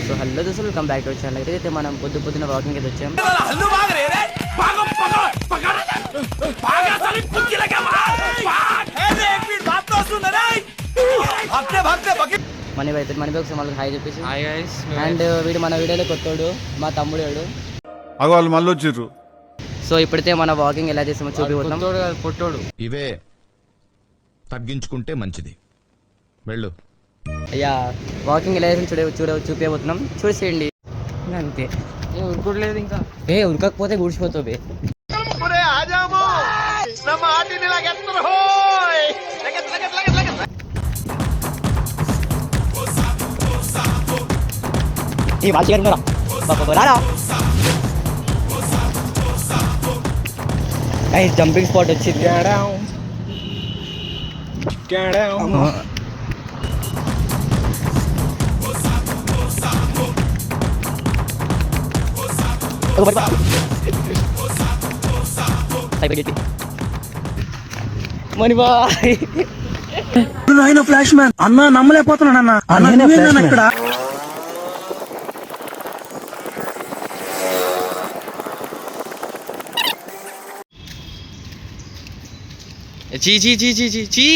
So hello దోస్తులు, welcome back to our channel. అయితే మనం పొద్దున్న వాకింగ్ అయితే వచ్చాం. మనీ అయితే మనీ ఒకసారి వాళ్ళకి హాయ్ చెప్పేసి. అండ్ వీడు మన వీడియోలో కొత్తోడు, మా తమ్ముడు వాడు. వాళ్ళు మళ్ళీ వచ్చిర్రు. సో ఇప్పుడైతే మన వాకింగ్ ఎలా చేస్తామో చూపిపోతాం. పొట్టోడు ఇవే తగ్గించుకుంటే మంచిది. వెళ్ళు. అయ్యా వాకింగ్ ఎలా చేస్తాం చూపిపోతున్నాం, చూసేయండి. అంతే, ఉరుకోట్లేదు ఇంకా. ఉరకకపోతే గుడిచిపోతావు బే. జంపింగ్ స్పాట్ వచ్చింది. Money boy. ఫ్లాష్ మ్యాన్ అన్నా, నమ్మలేకపోతున్నాను అన్న. ఇక్కడ చీ చీ చీ చీ చీ చీ